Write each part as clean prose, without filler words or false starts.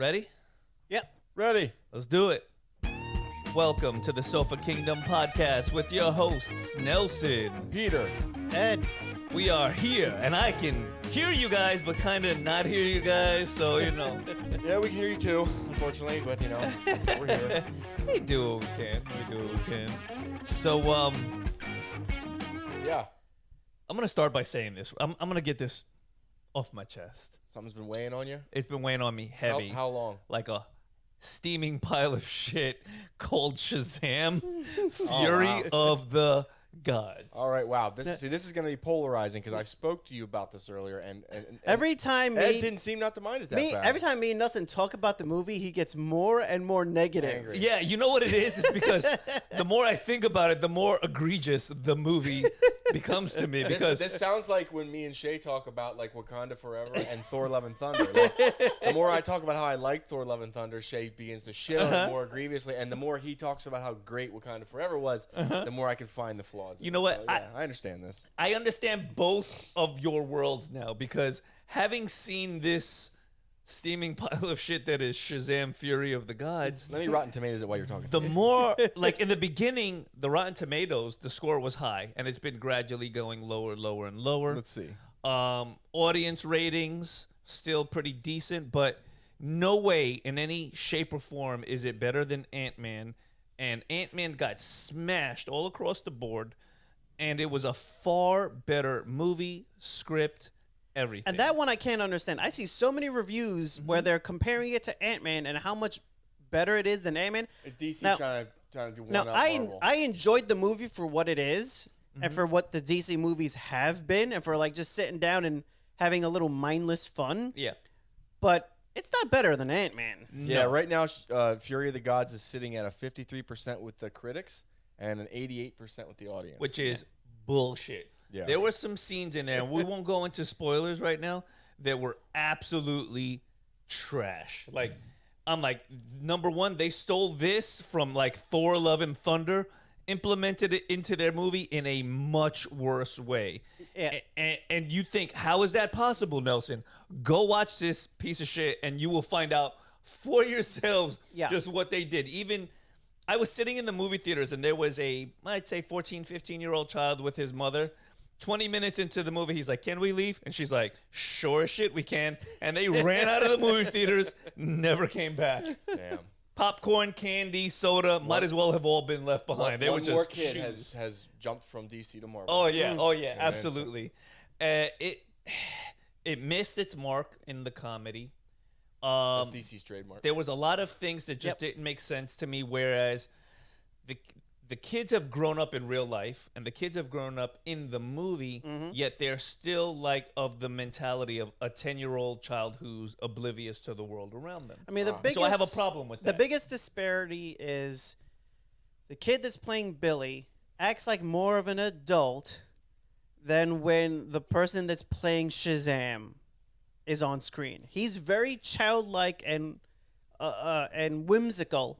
Ready? Yep. Ready. Let's do it. Welcome to the Sofa Kingdom Podcast with your hosts, Nelson, Peter. Ed. We are here, and I can hear you guys, but kind of not hear you guys, so, you know. Yeah, we can hear you too, unfortunately, but, we're here. We do what we can. So, Yeah. I'm going to start by saying this. I'm going to get this off my chest. Something's been weighing on you? It's been weighing on me heavy. How long? Like a steaming pile of shit called Shazam, Fury of the Gods. All right, wow. This is going to be polarizing because I spoke to you about this earlier, and Every time Ed didn't seem not to mind it that bad. every time me and Nelson talk about the movie, he gets more and more negative. Angry. Yeah, you know what it is? It's because the more I think about it, the more egregious the movie becomes to me. Because This sounds like when me and Shay talk about like Wakanda Forever and Thor: Love and Thunder. Like, the more I talk about how I like Thor: Love and Thunder, Shay begins to shit on it more grievously, and the more he talks about how great Wakanda Forever was, the more I can find the flaws. You know what? So, yeah, I understand this. I understand both of your worlds now, because having seen this steaming pile of shit that is Shazam Fury of the Gods, Let me Rotten Tomatoes it while you're talking. the more, like in the beginning, the Rotten Tomatoes, the score was high, and it's been gradually going lower, lower, and lower. Let's see. Audience ratings still pretty decent, but no way in any shape or form is it better than Ant-Man. And Ant-Man got smashed all across the board, and it was a far better movie, script, everything. And that one I can't understand. I see so many reviews where they're comparing it to Ant-Man and how much better it is than Ant-Man. Is DC Now- trying to do one Now, up Marvel? I enjoyed the movie for what it is and for what the DC movies have been and for like just sitting down and having a little mindless fun. Yeah. But it's not better than Ant-Man. Yeah, right now, Fury of the Gods is sitting at a 53% with the critics and an 88% with the audience. Which is bullshit. Yeah. There were some scenes in there, and we won't go into spoilers right now, that were absolutely trash. Like, I'm like, number one, they stole this from like Thor: Love and Thunder, implemented it into their movie in a much worse way. Yeah. And you think, how is that possible, Nelson? Go watch this piece of shit, and you will find out for yourselves just what they did. Even I was sitting in the movie theaters, and there was I'd say 14, 15-year-old child with his mother. 20 minutes into the movie, he's like, "Can we leave?" And she's like, "Sure as shit, we can." And they ran out of the movie theaters, never came back. Damn. Popcorn, candy, soda, might as well have all been left behind. They were One just more kid shoes. has jumped from DC to Marvel. Oh yeah, Yeah, absolutely. It missed its mark in the comedy. That's DC's trademark. There was a lot of things that just didn't make sense to me. Whereas the kids have grown up in real life, and the kids have grown up in the movie. Yet they're still like of the mentality of a 10-year-old child who's oblivious to the world around them. I mean, the biggest. So I have a problem with The that. biggest disparity is the kid that's playing Billy acts like more of an adult than when the person that's playing Shazam is on screen. He's very childlike and whimsical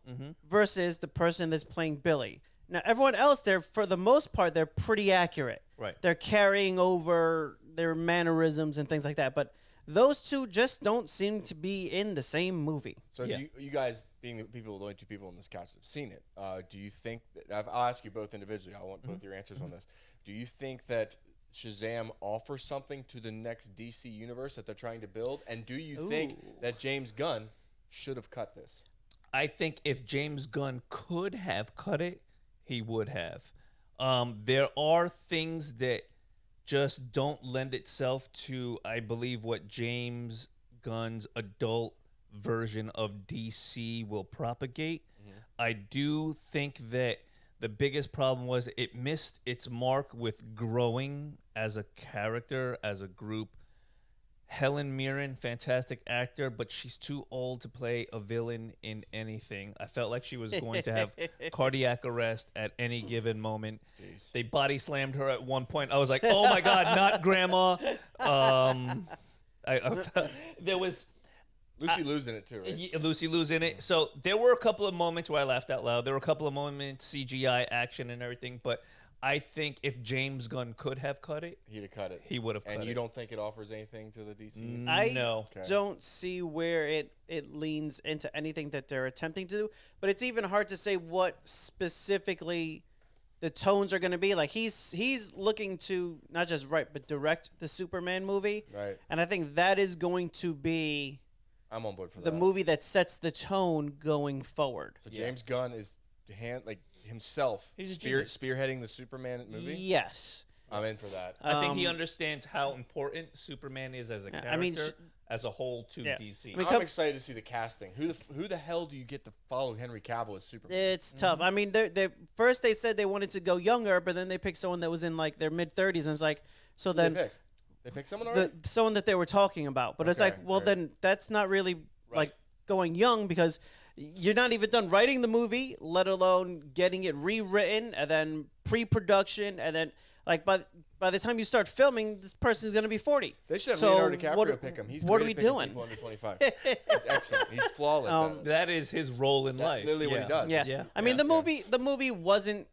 versus the person that's playing Billy. Now, everyone else, for the most part, they're pretty accurate. Right. They're carrying over their mannerisms and things like that. But those two just don't seem to be in the same movie. So Yeah. do you guys, being the only two people on this couch that have seen it, do you think that, I'll ask you both individually, I want both your answers on this. Do you think that Shazam offers something to the next DC universe that they're trying to build? And do you think that James Gunn should have cut this? I think if James Gunn could have cut it, he would have. There are things that just don't lend itself to, I believe, what James Gunn's adult version of DC will propagate. I do think that the biggest problem was it missed its mark with growing as a character, as a group. Helen Mirren, fantastic actor, but she's too old to play a villain in anything. I felt like she was going to have cardiac arrest at any given moment. Jeez. They body slammed her at one point. I was like, oh my God, not grandma. There was Lucy Liu's in it too, right? Lucy Liu's in it. So there were a couple of moments where I laughed out loud. There were a couple of moments, CGI action and everything, but I think if James Gunn could have cut it, He'd have cut it. he would have cut it. And you don't think it offers anything to the DC? I No. don't see where it leans into anything that they're attempting to do, but it's even hard to say what specifically the tones are going to be. Like he's looking to not just write but direct the Superman movie, Right. and I think that is going to be I'm on board for the that. movie that sets the tone going forward. So James Gunn is himself He's a genius. spearheading the Superman movie. Yes. I'm in for that. I think he understands how important Superman is as a character, I mean, as a whole to Yeah. DC. I mean, I'm excited to see the casting. Who the hell do you get to follow Henry Cavill as Superman? It's tough. I mean, they first they said they wanted to go younger, but then they picked someone that was in like their mid-30s, and it's like, so then They picked someone already? someone that they were talking about. But it's Okay, like, well, right. then that's not really like going young because you're not even done writing the movie, let alone getting it rewritten and then pre-production and then like by the time you start filming, this person's gonna be 40. They should have So Leonardo DiCaprio what- pick him. He's what great are we at picking doing? people under 25. He's excellent. He's flawless. at it. That is his role in life. literally what he does. Yes. Yeah. I mean, the movie wasn't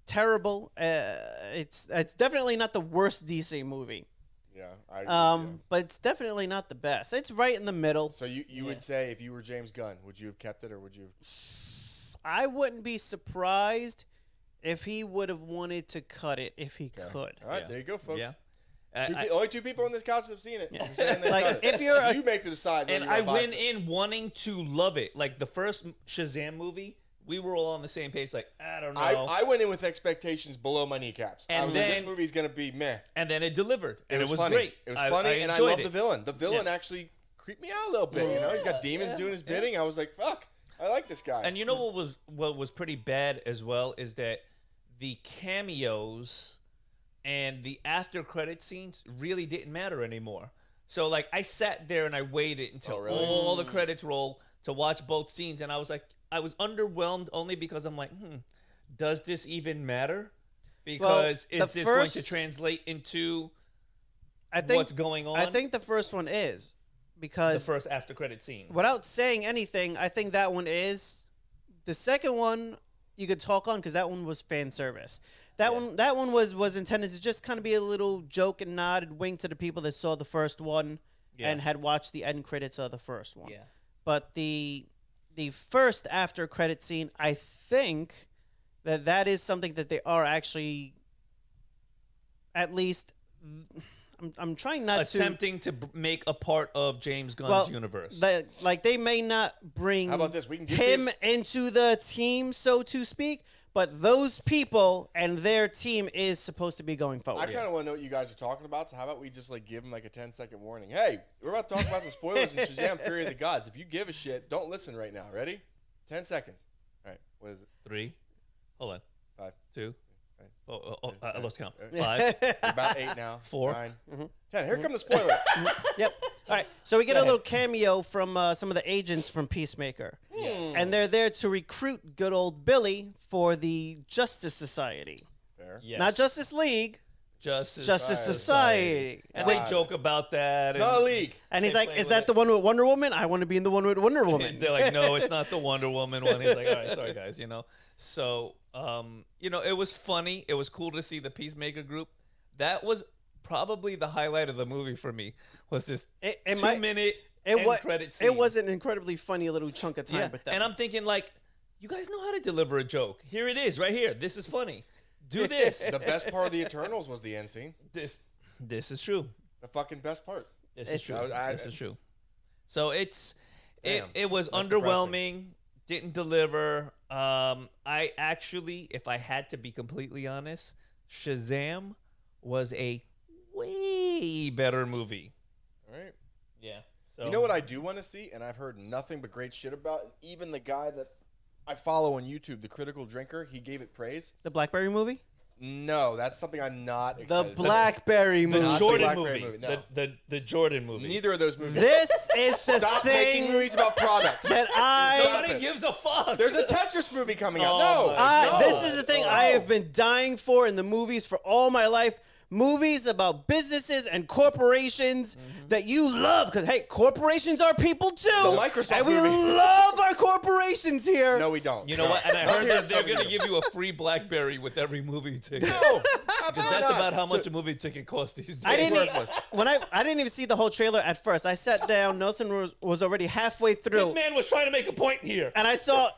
terrible. It's definitely not the worst DC movie. Yeah. I agree with you. But it's definitely not the best. It's right in the middle. So you would say if you were James Gunn, would you have kept it or would you have... I wouldn't be surprised if he would have wanted to cut it if he could. All right, Yeah. there you go, folks. Yeah. Only two people on this couch have seen it. You're saying they Like, cut it. if you're a- you make the decide. And I went in wanting to love it. Like the first Shazam movie, we were all on the same page. Like, I don't know. I went in with expectations below my kneecaps. I And was like, this then- movie's gonna be meh. and then it delivered. And it was funny. great. It was funny, and I enjoyed love it. the villain. The villain Yeah. actually creeped me out a little bit. You know, he's got demons doing his bidding. I was like, fuck, I like this guy. And you know what was pretty bad as well is that the cameos and the after credit scenes really didn't matter anymore. So like I sat there and I waited until really? all the credits roll to watch both scenes, and I was underwhelmed only because I'm like, does this even matter? Because Well, is the this going to first- translate into I think what's going on? I think the first one is the because first after credit scene. without saying anything, I think that one is. The second one you could talk on because that one was fan service. That one was intended to just kind of be a little joke and nod and wink to the people that saw the first one Yeah. and had watched the end credits of the first one. Yeah. But the first after credit scene, I think that is something that they are actually at least. I'm trying not Attempting to make a part of James Gunn's well, universe. like they may not bring How about this? We can give him into the team, so to speak, but those people and their team is supposed to be going I forward. kind of want to know what you guys are talking about. So how about we just like give them like a 10-second warning? Hey, we're about to talk about the spoilers in Shazam: Fury of the Gods. If you give a shit, don't listen right now. Ready? 10 seconds. All right. What is it? 3. Hold on. 5. 2. Right. I lost count. Right. 5. You're about 8 now. 4. 9. 10. Here come the spoilers. Yep. All right. So we get Go a ahead. little cameo from some of the agents from Peacemaker, and they're there to recruit good old Billy for the Justice Society, Fair. Yes. not Justice League, Justice Society. And they joke about that. It's not a league. And he's They like, play "Is with that it. the one with Wonder Woman? I want to be in the one with Wonder Woman." They're like, no, it's not the Wonder Woman one. He's like, all right, sorry guys, So, it was funny. It was cool to see the Peacemaker group. That was probably the highlight of the movie for me. Was this It 2-minute It end was. credit scene? It was an incredibly funny little chunk of time. Yeah, But that and I'm thinking like, you guys know how to deliver a joke. Here it is, right here. This is funny. Do this. The best part of the Eternals was the end scene. This is true. The fucking best part. This is true. It's- This is true. So it Damn, was that's underwhelming. Didn't deliver. I actually, if I had to be completely honest, Shazam was a way better movie. All right. Yeah. So You know what I do want to see, and I've heard nothing but great shit about. Even the guy that I follow on YouTube, the Critical Drinker, he gave it praise. the Blackberry movie, No, that's something I'm not the excited about. Blackberry The movie. Not the Jordan Blackberry movie. movie, no. The Jordan movie. Neither of those movies. This is the Stop making thing movies about products. that I. Stop Nobody it. gives a fuck. There's a Tetris movie coming out. Oh No, my no. This is the thing I have been dying for in the movies for all my life. movies about businesses and corporations that you love. Because, hey, corporations are people too. The Microsoft and we movie. love our corporations here. No, we don't. You know what? And I Not heard here that at they're Sofa going to Kingdom. give you a free Blackberry with every movie ticket. No, Because absolutely that's not. about how much a movie ticket costs these days. I didn't worthless. I didn't even see the whole trailer at first. I sat down. Nelson was already halfway through. This man was trying to make a point here. And I saw,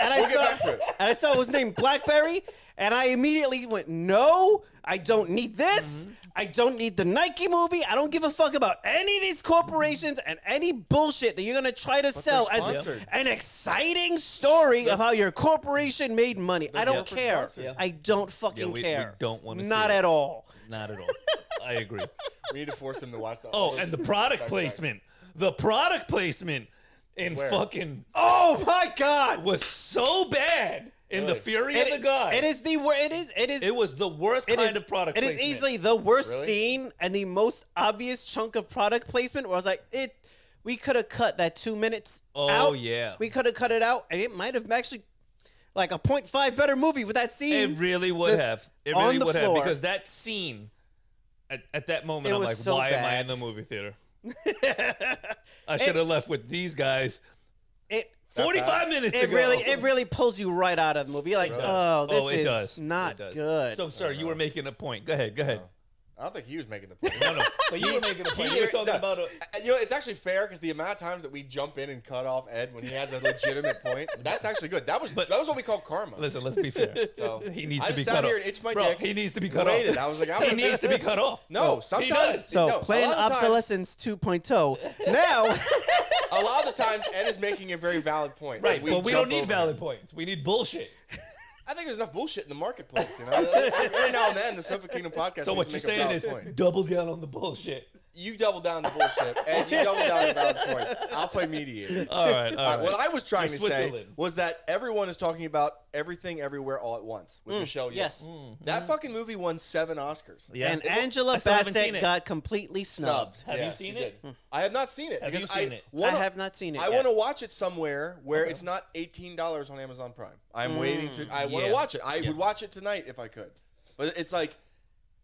We'll get back to it. and I saw it was named Blackberry, and I immediately went, "No, I don't need this. I don't need the Nike movie. I don't give a fuck about any of these corporations and any bullshit that you're gonna try to sell they're as sponsored. an exciting story of how your corporation made money. I don't corporate care. sponsored. Yeah. I don't fucking we care. don't wanna see Not it. at all. Not at all. I agree. We need to force him to watch that. Oh, and the product Back. placement. The product placement in Where? fucking Oh my god! was so bad in The Really? Fury of the God. It is the It was the worst It kind is- of product It is placement. easily the worst Really? scene and the most obvious chunk of product placement where I was like, we could have cut that 2 minutes Oh, out. yeah. We could have cut it out, and it might have actually like a 0.5 better movie with that scene. It really would just have. It on really the would have. floor. Because that scene, at that moment, It I'm was like, so why am I bad. in the movie theater? I should have left with these guys It 45 minutes it ago. really pulls you right out of the movie. You're like, It does. oh, this it is does. not It does. good. So, sir, you were making a point. Go ahead. Go ahead. I don't think he was making the point. No. But you were making a point. You were talking No, about a. You know, it's actually fair because the amount of times that we jump in and cut off Ed when he has a legitimate point, that's actually good. That was what we call karma. Listen, let's be fair. So He needs I to be just sat cut here off. and itched my Bro, dick. he needs to be cut Waited. off. I was like, He needs to be cut off. No, sometimes. does. So no, plan a lot of the times- obsolescence 2.0. Now, A lot of the times, Ed is making a very valid point. Right, and but we jump don't need over valid it. points. We need bullshit. I think there's enough bullshit in the marketplace. You know, every now and then the Sofa Kingdom podcast. So what needs you're to make a saying valid is point. double down on the bullshit. You double down the bullshit, and you double down the valid points. I'll play mediator. All right, all right. What I was trying You're to say Switzerland. was that everyone is talking about Everything Everywhere All at Once with Michelle Yeoh. yes. That fucking movie won 7 Oscars. Yeah. And Angela I still haven't seen Bassett it. got completely snubbed. Have Yeah, you seen she it? did. I have not seen it. Have you because seen it? wanna- I have not seen it I yet. want to watch it somewhere where it's not $18 on Amazon Prime. I'm waiting to. I want to Yeah. watch it. I Yeah. would watch it tonight if I could. But it's like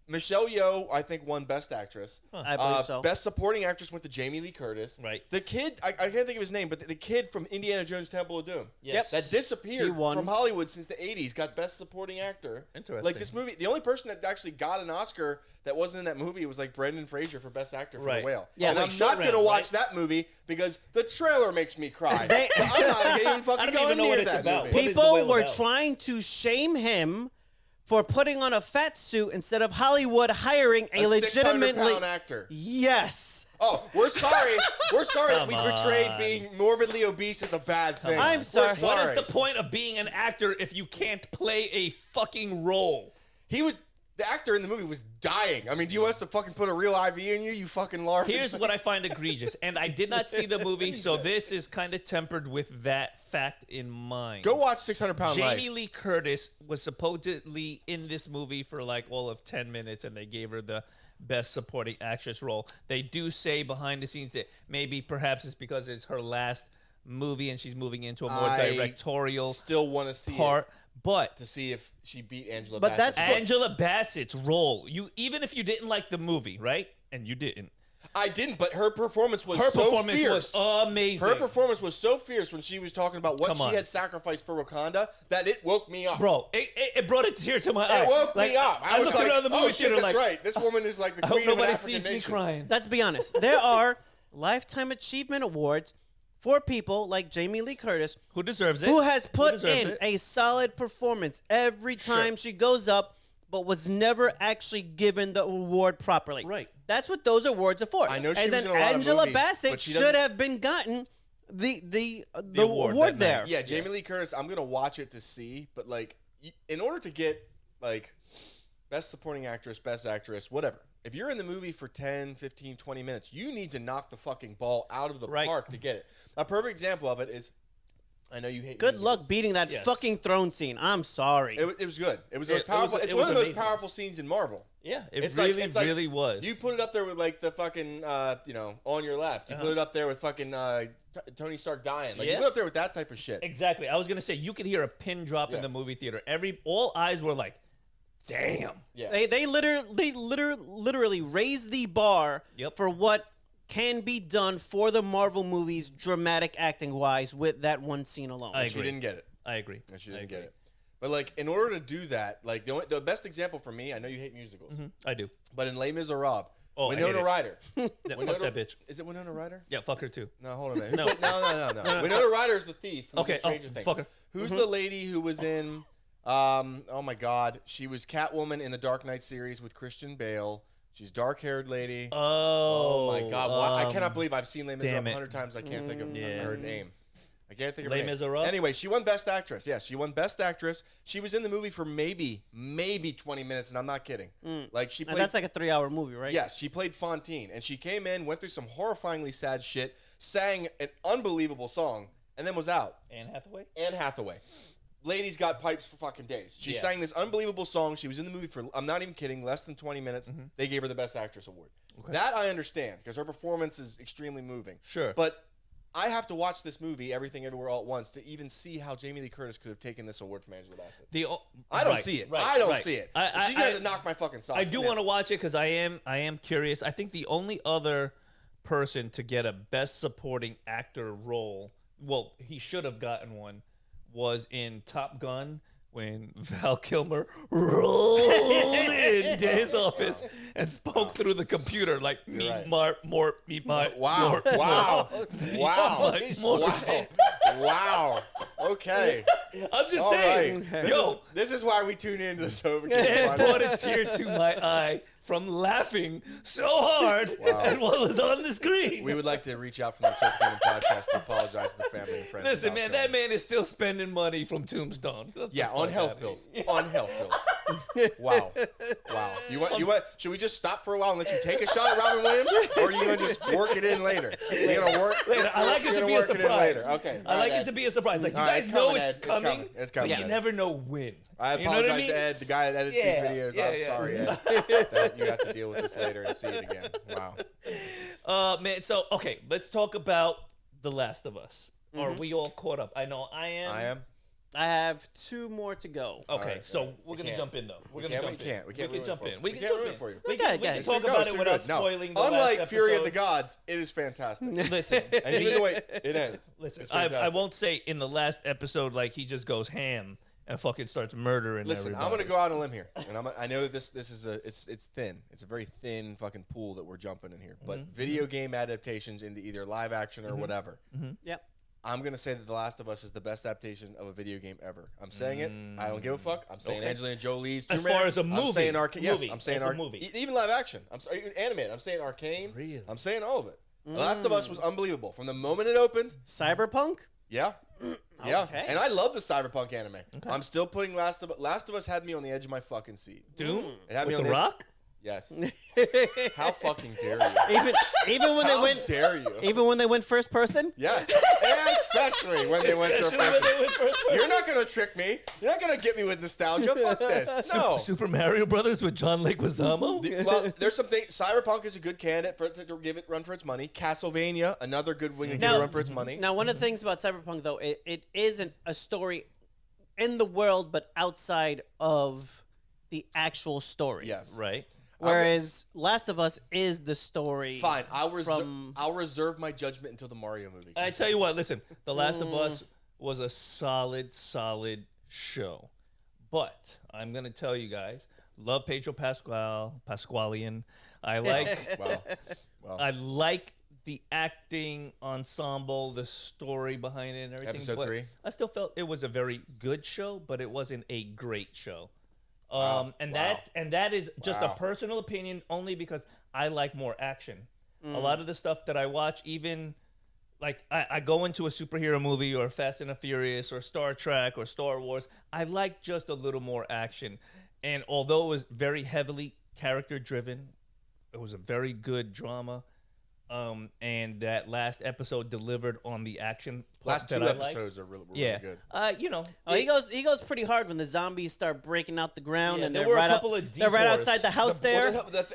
Michelle Yeoh, I think, won Best Actress. I believe so. Best Supporting Actress went to Jamie Lee Curtis. Right. The kid, I can't think of his name, but the kid from Indiana Jones Temple of Doom. Yes. That disappeared He won. from Hollywood since the 80s, got Best Supporting Actor. Interesting. Like this movie, the only person that actually got an Oscar that wasn't in that movie was like Brendan Fraser for Best Actor for Right. The Whale. Yeah. And Oh, I'm wait, not Short going to Round, watch right? that movie because the trailer makes me cry. They- So I'm not even fucking I don't going even know near what it's that about. movie. What is The People Whale were about? trying to shame him for putting on a fat suit instead of Hollywood hiring a, A legitimately 600-pound actor. Yes. Oh, we're sorry. We're sorry that we Come portrayed on. being morbidly obese as a bad thing. I'm We're sorry. What is the point of being an actor if you can't play a fucking role? The actor in the movie was dying. I mean, do you want us to fucking put a real IV in you, you fucking lark? Here's what I find egregious, and I did not see the movie, so this is kind of tempered with that fact in mind. Go watch 600-Pound Life. Jamie Lee Curtis was supposedly in this movie for like all of 10 minutes, and they gave her the Best Supporting Actress role. They do say behind the scenes that maybe perhaps it's because it's her last movie and she's moving into a more I directorial Still want to see part. But it to see if she beat Angela But Bassett. that's- Angela Bassett's role, even if you didn't like the movie, right? And you didn't. I didn't, but her performance was Her so performance fierce. was amazing. Her performance was so fierce when she was talking about what Come she on. had sacrificed for Wakanda that it woke me up. Bro, it brought a tear to my eye. It woke Like, me up. I was looked like, around the movie oh shit, theater that's like, right. This woman is like the I hope queen of an nobody African sees me nation. crying. Let's be honest. There are Lifetime Achievement Awards for people like Jamie Lee Curtis Who deserves it? who has put deserves in it? a solid performance every time she goes up, but was never actually given the award properly. Right. That's what those awards are for. I know she and was then in a lot of Angela movies, Bassett but she should doesn't- have been gotten the award award that there. night. Yeah, Jamie Lee Curtis, I'm going to watch it to see, but like in order to get like Best Supporting Actress, Best Actress, whatever. If you're in the movie for 10, 15, 20 minutes, you need to knock the fucking ball out of the Right. park to get it. A perfect example of it is, I know you hate Good musicals. luck beating that Yes. fucking throne scene. I'm sorry. It was good. It was the most It was- powerful. it It's was one of the most amazing. powerful scenes in Marvel. Yeah, it It's really, it's really was. You put it up there with like the fucking, on your left. You put it up there with fucking Tony Stark dying. Like you Yeah. put it up there with that type of shit. Exactly. I was gonna say you could hear a pin drop Yeah. in the movie theater. All eyes were like damn. Yeah. They literally raised the bar Yep. for what can be done for the Marvel movies, dramatic acting wise, with that one scene alone. I She agree. didn't get it. I agree. And she didn't get it. But like, in order to do that, like the best example for me, I know you hate musicals, I do. but in Les Miserables, Oh, I hate Winona it. Ryder. Yeah, fuck that bitch. Is it Winona Ryder? Yeah, fuck her too. No, hold on a minute. No. No. Winona Ryder is the thief. Who's Okay, in Stranger Things. fuck her. Who's the lady who was in? Oh my God, she was Catwoman in the Dark Knight series with Christian Bale. She's dark-haired lady. Oh, my God, why? I cannot believe I've seen Les damn Miserables it. 100 times. I can't think of Yeah. her name. I can't think of Les her name. Miserables? Anyway, she won Best Actress. Yes, she won Best Actress. She was in the movie for maybe 20 minutes, and I'm not kidding. Like she And played. that's like a 3-hour movie, right? Yes, she played Fontaine, and she came in, went through some horrifyingly sad shit, sang an unbelievable song, and then was out. Anne Hathaway. Anne Hathaway. Lady's got pipes for fucking days. She Yeah. sang this unbelievable song. She was in the movie for, I'm not even kidding, less than 20 minutes. They gave her the Best Actress award. That I understand, because her performance is extremely moving. Sure. But I have to watch this movie, Everything Everywhere All at Once, to even see how Jamie Lee Curtis could have taken this award from Angela Bassett. I don't see it. I don't see it. She's going to knock my fucking socks. I do want to watch it because I am curious. I think the only other person to get a Best Supporting Actor role, well, he should have gotten one, was in Top Gun when Val Kilmer rolled into his office and spoke through the computer like meat right. more. Wow. Wow. Okay. I'm just All saying, right. yo, This is why we tune into the Sofa Kingdom it Podcast. brought a tear to my eye from laughing so hard at what was on the screen. We would like to reach out from the Sofa Kingdom Podcast to apologize to the family and friends. Listen, about man, that. that man is still spending money from Tombstone. Get the Yeah, on fuck health outta bills. here. On health bills. Wow. You want? Should we just stop for a while and let you take a shot at Robin Williams, or are you gonna just work it in later? You're gonna work Later. I like it you're to gonna be a work it in surprise. later. Okay. I like it to be a surprise. Like, you All right, guys it's know coming, it's Ed. It's coming, coming. It's coming, but you Ed. never know when. I You know what apologize I mean? to Ed, the guy that edits Yeah, these videos. yeah, I'm yeah. sorry, Ed, that you have to deal with this later and see it again. Wow. Man, so, okay, let's talk about The Last of Us. Are we all caught up? I know I am. I am. I have 2 more to go. Okay, right, so all right. we're We going to can't. jump in, though. We're We going to can't, jump we in. can't. We We can't can ruin it jump for you. in. We We can can't jump ruin in. it for you. We Okay, can guys. talk No, about it's it too without good. No. spoiling the last Unlike episode. Fury of the Gods, it is fantastic. Listen, And even the way it ends. listen. it's I fantastic. won't say in the last episode, like, he just goes ham and fucking starts murdering Listen, everybody. I'm gonna go out on a limb here, and I know that this is it's thin. It's a very thin fucking pool that we're jumping in here. But video game adaptations into either live action or whatever. Yep. I'm gonna say that The Last of Us is the best adaptation of a video game ever. I'm saying it. I don't give a fuck. I'm saying Okay. Angelina Jolie's As Tomb Raider. far as a I'm movie. saying Arcane. Yes, Movie. I'm saying As a movie. Even live action. I'm sorry, even animated. I'm saying Arcane. Really? I'm saying all of it. The Last of Us was unbelievable from the moment it opened. Cyberpunk? Yeah. Yeah. Okay. And I love the cyberpunk anime. I'm still putting Last of Us had me on the edge of my fucking seat. Doom? It had me With on The Rock? Yes. How fucking dare you? Even when How they went dare you? even when they went first person? Yes. Especially when they went to Especially when they went first person. You're not gonna trick me. You're not gonna get me with nostalgia. Fuck this. No. Super Mario Brothers with John Leguizamo? Well, there's something. Cyberpunk is a good candidate for to give it run for its money. Castlevania, another good wing to give it run for its money. Now, one of the things about Cyberpunk, though, it isn't a story in the world, but outside of the actual story. Yes. Right. Whereas Last of Us is the story. Fine. I'll from- reserve my judgment until the Mario movie. I tell you what, listen, The Last of Us was a solid show. But I'm going to tell you guys, love Pedro Pasqualian. I like Wow. I like the acting ensemble, the story behind it and everything. Episode but 3. I still felt it was a very good show, but it wasn't a great show. And that is just a Wow. personal opinion only because I like more action. A lot of the stuff that I watch, even like I go into a superhero movie or Fast and the Furious or Star Trek or Star Wars, I like just a little more action. And although it was very heavily character driven, it was a very good drama. And that last episode delivered on the action. Last that 2 I like. episodes are really Yeah. good. You know. Oh, he goes pretty hard when the zombies start breaking out the ground, Yeah, and there they're were a right couple of they're right detours. outside the house there.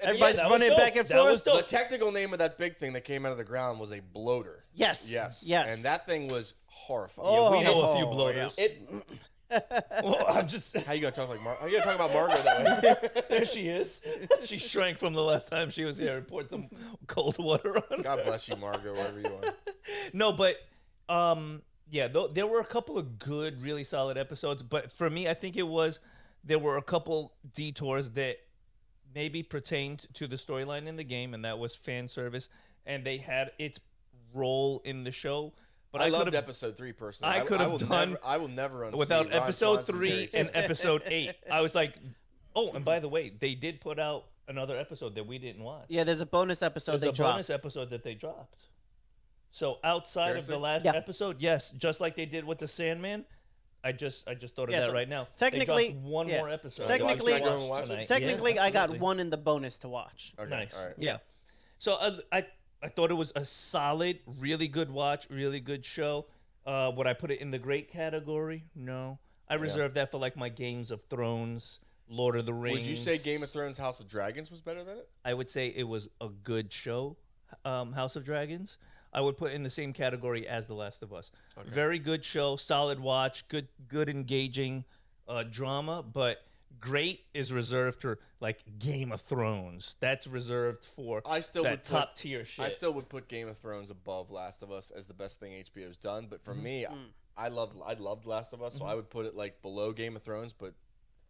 Everybody's that was running dope. back and That was forth. dope. The technical name of that big thing that came out of the ground was a bloater. Yes. Yes. Yes. And that thing was horrifying. Oh, we know a few yeah. bloaters. Well, I'm just. How you gonna talk like How you gonna talk about Margot that way? There she is. She shrank from the last time she was here and poured some cold water on. God bless you, Margot, wherever you are. No, but yeah, there were a couple of good, really solid episodes. But for me, I think there were a couple detours that maybe pertained to the storyline in the game, and that was fan service, and they had its role in the show. But I loved episode 3 personally. I will never unsee without Ron episode Swanson's 3 Harry and episode 8. I was like, oh, and by the way, they did put out another episode that we didn't watch. Yeah, there's a bonus episode There's they a dropped. bonus episode that they dropped. So outside Seriously? of the last Yeah. episode, yes, just like they did with the Sandman. I just thought of Yeah, that so right now. technically- they dropped one yeah. more episode. Technically- I Can I go watched and watch it? tonight. Technically, Yeah, I got absolutely. one in the bonus to watch. Okay, Nice. all right. Yeah. So I thought it was a solid, really good watch, really good show. Would I put it in the great category? No. I reserve that for like my Games of Thrones, Lord of the Rings. Would you say Game of Thrones House of Dragons was better than it? I would say it was a good show, House of Dragons. I would put it in the same category as The Last of Us. Okay. Very good show, solid watch, good engaging drama, but great is reserved for like Game of Thrones. That's reserved for I still that would put- top tier shit. I still would put Game of Thrones above Last of Us as the best thing HBO's done. But for me, I loved Last of Us, so I would put it like below Game of Thrones. But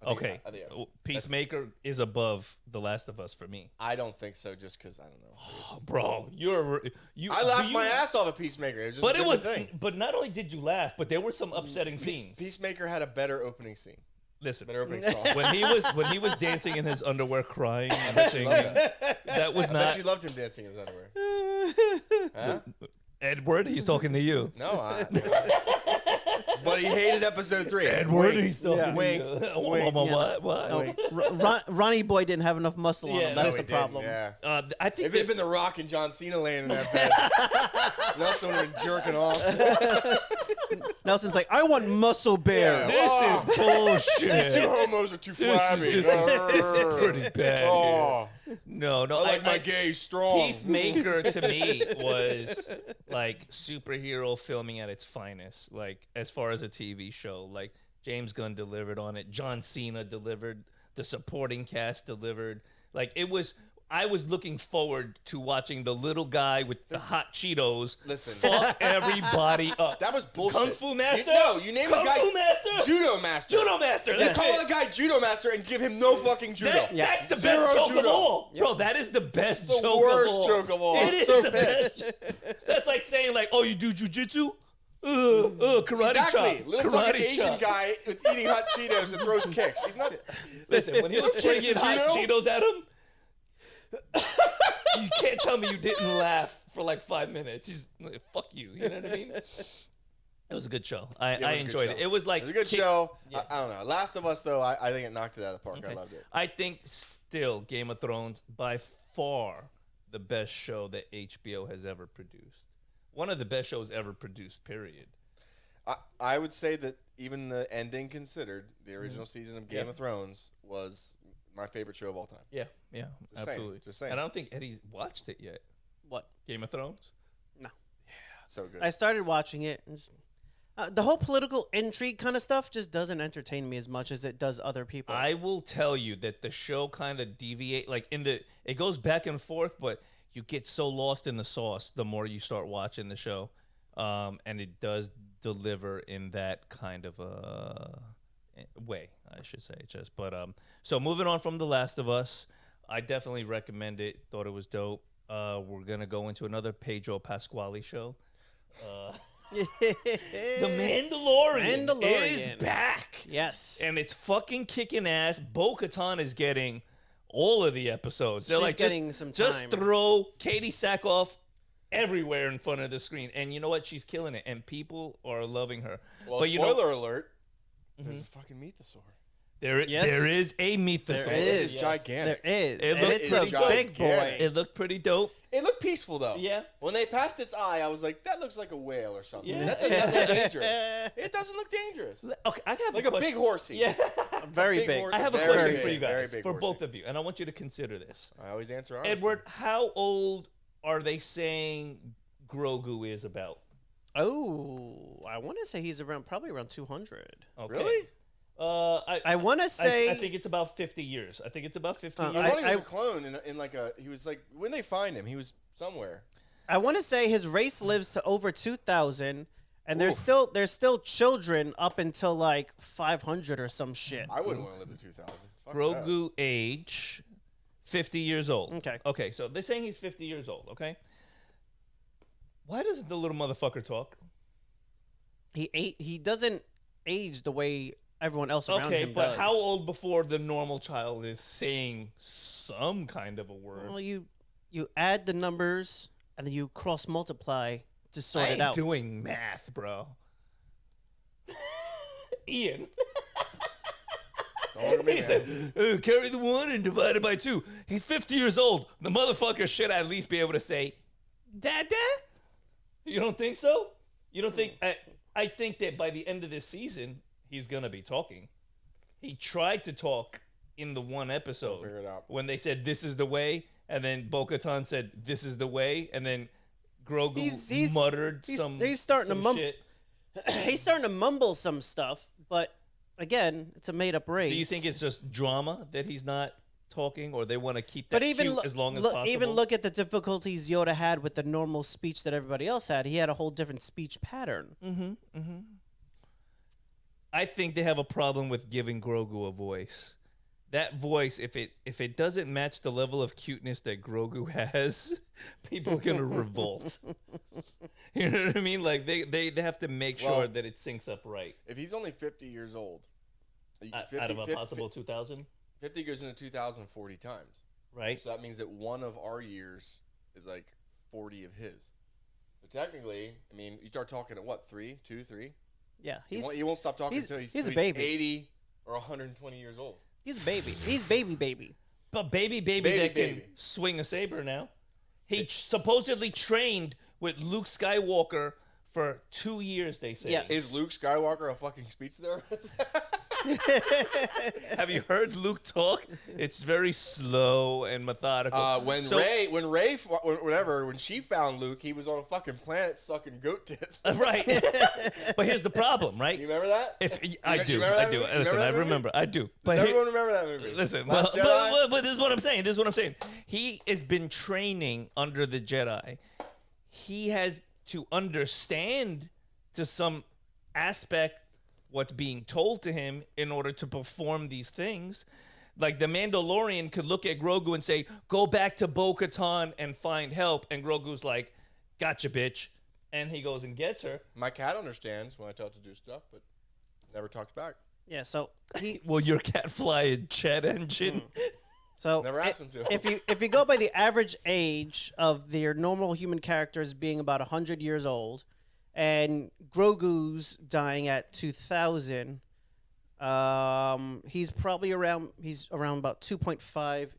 I think- Okay, Peacemaker is above The Last of Us for me. I don't think so, just because I don't know. It's- Bro, you. I laughed do my you- ass off at Peacemaker. It was just But a it different was. thing. But not only did you laugh, but there were some upsetting scenes. Peacemaker had a better opening scene, Listen, better opening song. when he was dancing in his underwear, crying and singing, that was I bet not you loved him dancing in his underwear. Huh? Edward. He's talking to you. No, but he hated episode 3. Edward, Wink. he's talking Yeah. to Wink. you. Wink. What? Wink. Ronnie Boy didn't have enough muscle on Yeah, him. no, That's he the didn't, problem. Yeah. I think If it had that- been The Rock and John Cena laying in that bed, Nelson would have been jerking off. Nelson's like, I want muscle bear. Yeah. this is bullshit. These two homos are too flabby. This is pretty bad. Oh, No, I like my gay strong. Peacemaker to me was like superhero filming at its finest. Like as far as a TV show, like James Gunn delivered on it. John Cena delivered. The supporting cast delivered. Like it was. I was looking forward to watching the little guy with the hot Cheetos Listen. fuck everybody up. That was bullshit. Kung Fu Master? You name Kung a guy. Fu Master? Judo Master. Judo Master. You That's call it. a guy Judo Master and give him no fucking judo. That's the Zero best joke judo. of all. Bro, that is the best The joke worst of all. joke of all. It I'm is so the pissed. best. That's like saying like, oh, you do jujitsu? Karate Exactly. chop. Little Karate fucking Asian chop. guy with eating hot Cheetos that throws kicks. He's not. Listen, when he was Kicks flinging and hot judo? Cheetos at him, you can't tell me you didn't laugh for like 5 minutes. He's like, fuck you. You know what I mean? It was a good show. I It was a good enjoyed show. it. It was like It was a good kick- show. Yeah. I don't know. Last of Us, though, I think it knocked it out of the park. Okay. I loved it. I think still Game of Thrones by far the best show that HBO has ever produced. One of the best shows ever produced, period. I would say that even the ending considered, the original season of Game Yeah. of Thrones was my favorite show of all time. Yeah, Just saying, absolutely. just saying. And I don't think Eddie's watched it yet. What? Game of Thrones? So good. I started watching it. And the whole political intrigue kind of stuff just doesn't entertain me as much as it does other people. I will tell you that the show kind of deviate like it goes back and forth, but you get so lost in the sauce the more you start watching the show. And it does deliver in that kind of a way, I should say. So moving on from The Last of Us, I definitely recommend it. Thought it was dope. We're gonna go into another Pedro Pasquale show. The Mandalorian is Mandalorian. back. Yes. And it's fucking kicking ass. Bo-Katan is getting all of the episodes. They're She's like, getting some just time. throw Katie Sackhoff everywhere in front of the screen. And you know what? She's killing it. And people are loving her. Well, but you know, spoiler alert, there's a fucking mythosaur. there is a mythosaur. There It's is. gigantic. There is. It and looks it's a pretty big boy. gigantic. It looked pretty dope. It looked peaceful, though. Yeah. When they passed its eye, I was like, that looks like a whale or something. Yeah. That doesn't look dangerous. It doesn't look dangerous. Okay, I have Like a a question. big horsey. Yeah. Very big. horse- I have a very question big, for you very guys, big for horsey. both of you, and I want you to consider this. I always answer honestly. Edward, how old are they saying Grogu is about? Oh, I want to say he's probably around 200. Okay. Really? I want to say I think it's about 50 years. I think it's about 50 Uh, years. I thought he was a clone in like a. He was like when they find him, he was somewhere. I want to say his race lives to over 2,000, and there's Oof. still children up until like 500 or some shit. I wouldn't want to live to 2000. Fuck Grogu age 50 years old. Okay. Okay, so they're saying he's 50 years old, okay? Why doesn't the little motherfucker talk? He doesn't age the way everyone else around Okay, him but does. how old before the normal child is saying some kind of a word? Well, you add the numbers and then you cross multiply to I sort it ain't out. doing math, bro. Ian. Don't look at me, He man. said, carry the 1 and divide it by 2. He's 50 years old. The motherfucker should at least be able to say, Dada? You don't think so? You don't think... I think that by the end of this season, he's going to be talking. He tried to talk in the one episode Figure it out. when they said, this is the way, and then Bo-Katan said, this is the way, and then Grogu muttered he's starting to some mumble. shit. He's starting to mumble some stuff, but again, it's a made-up race. Do you think it's just drama that he's not talking, or they want to keep that But even cute as long as possible? even look at the difficulties Yoda had with the normal speech that everybody else had. He had a whole different speech pattern. I think they have a problem with giving Grogu a voice. That voice, if it doesn't match the level of cuteness that Grogu has, people are gonna revolt. You know what I mean? Like they have to make sure Well, that it syncs up right. If he's only 50 years old, Out of a possible 2,000, 50 goes into 2040 times. right? So that means that one of our years is like 40 of his. So technically, I mean, you start talking at what, 3? Yeah, You won't stop talking he's- until he's he's a baby. 80 or 120 years old. he's a baby. He's baby. But baby Baby, that can baby. swing a saber now. He supposedly trained with Luke Skywalker for 2 years. They say. Yes. Is Luke Skywalker a fucking speech therapist? Have you heard Luke talk? It's very slow and methodical. When she found Luke, he was on a fucking planet sucking goat tits. Right. But here's the problem, right? You remember that? I You do. remember that movie? Listen, Remember I that movie? remember. I do. Does But here- everyone remember that movie? listen, Last but, Jedi? but this is what I'm saying. He has been training under the Jedi. He has to understand to some aspect what's being told to him in order to perform these things. Like the Mandalorian could look at Grogu and say, go back to Bo-Katan and find help. And Grogu's like, gotcha, bitch. And he goes and gets her. My cat understands when I tell it to do stuff, but never talks back. Yeah, so he Will your cat fly a jet engine? so Never asked him to. if you go by the average age of their normal human characters being about 100 years old, and Grogu's dying at 2,000, he's around about 2.5